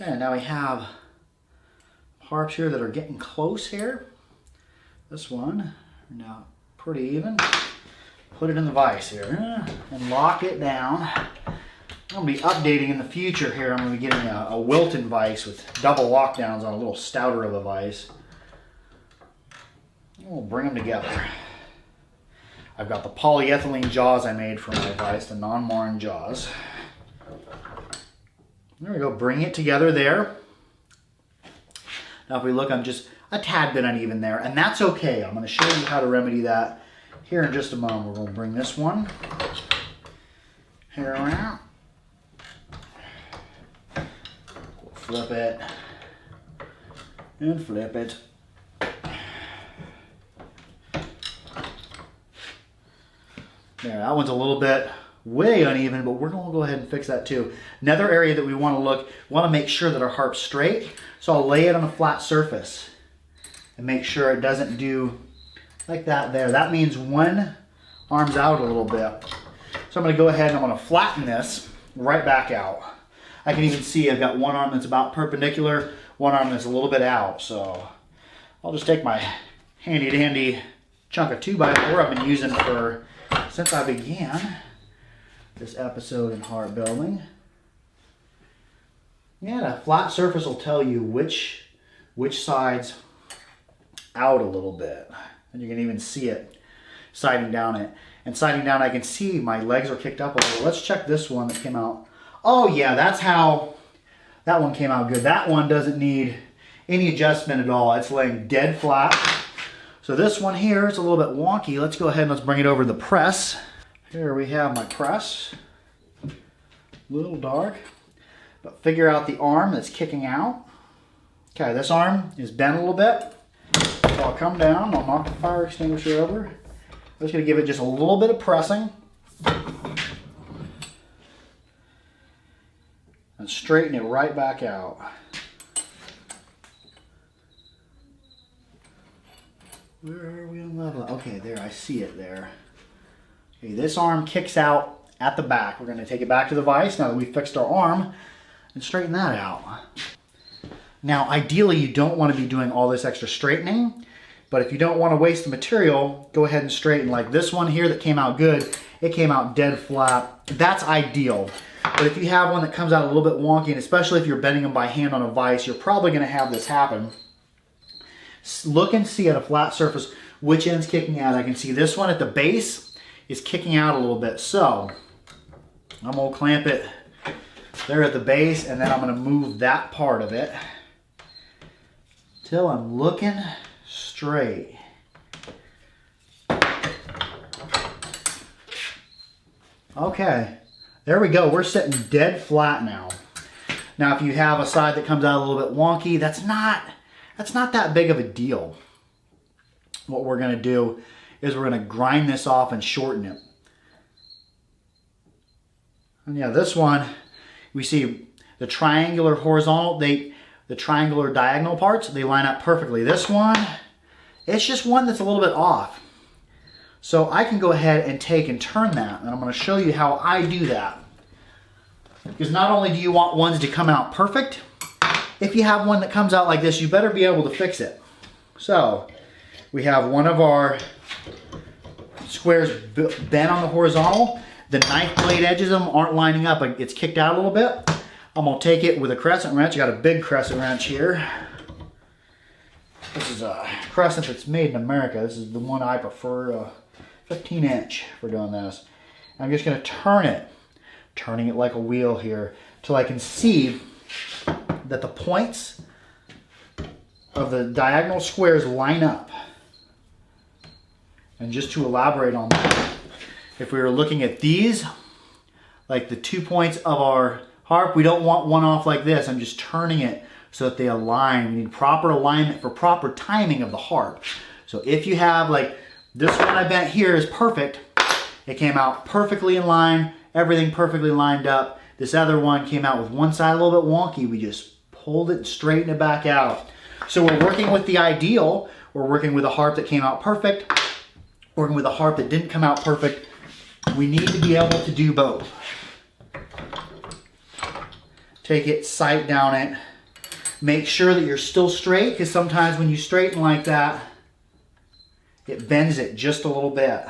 And now we have harps here that are getting close here. This one, now pretty even. Put it in the vise here and lock it down. I'm going to be updating in the future here. I'm going to be getting a Wilton vise with double lockdowns on a little stouter of a vise. We'll bring them together. I've got the polyethylene jaws I made for my vise, the non-marring jaws. There we go, bring it together there. Now if we look, I'm just a tad bit uneven there, and that's okay. I'm going to show you how to remedy that here in just a moment. We're going to bring this one here around. We'll flip it and flip it. There, that one's a little bit way uneven, but we're going to go ahead and fix that too. Another area that we want to make sure that our harp's straight. So I'll lay it on a flat surface and make sure it doesn't do like that there. That means one arm's out a little bit. So I'm going to go ahead and I'm going to flatten this right back out. I can even see I've got one arm that's about perpendicular, one arm that's a little bit out. So I'll just take my handy dandy chunk of 2x4 I've been using since I began this episode in harp building. Yeah, a flat surface will tell you which side's out a little bit. And you can even see it siding down it. And siding down, I can see my legs are kicked up a little. Let's check this one that came out. Oh yeah, that's how that one came out good. That one doesn't need any adjustment at all. It's laying dead flat. So this one here, it's a little bit wonky. Let's go ahead and let's bring it over to the press. Here we have my press. A little dark. But figure out the arm that's kicking out. Okay, this arm is bent a little bit. So I'll come down, I'll knock the fire extinguisher over. I'm just going to give it just a little bit of pressing. And straighten it right back out. Where are we on level? Okay, there, I see it there. Okay, this arm kicks out at the back. We're going to take it back to the vise now that we've fixed our arm and straighten that out. Now, ideally, you don't want to be doing all this extra straightening, but if you don't want to waste the material, go ahead and straighten. Like this one here that came out good, it came out dead flat. That's ideal. But if you have one that comes out a little bit wonky, and especially if you're bending them by hand on a vise, you're probably going to have this happen. Look and see at a flat surface which end's kicking out. I can see this one at the base is kicking out a little bit. So I'm going to clamp it there at the base, and then I'm going to move that part of it till I'm looking straight. Okay, there we go. We're sitting dead flat now. Now if you have a side that comes out a little bit wonky, that's not that big of a deal. What we're going to do is we're going to grind this off and shorten it. And yeah, this one, we see the triangular horizontal, the triangular diagonal parts, they line up perfectly. This one, it's just one that's a little bit off. So I can go ahead and take and turn that, and I'm going to show you how I do that. Because not only do you want ones to come out perfect, if you have one that comes out like this, you better be able to fix it. So we have one of our squares bent on the horizontal. The knife blade edges of them aren't lining up. It's kicked out a little bit. I'm going to take it with a crescent wrench. I got a big crescent wrench here. This is a crescent that's made in America. This is the one I prefer, a 15-inch for doing this. I'm just going to turn it, turning it like a wheel here, till I can see that the points of the diagonal squares line up. And just to elaborate on that, if we were looking at these, like the 2 points of our harp, we don't want one off like this. I'm just turning it so that they align. We need proper alignment for proper timing of the harp. So if you have, like this one I bent here is perfect. It came out perfectly in line, everything perfectly lined up. This other one came out with one side a little bit wonky. We just pulled it and straightened it back out. So we're working with the ideal. We're working with a harp that came out perfect. Working with a harp that didn't come out perfect. We need to be able to do both. Take it, sight down it. Make sure that you're still straight, because sometimes when you straighten like that, it bends it just a little bit.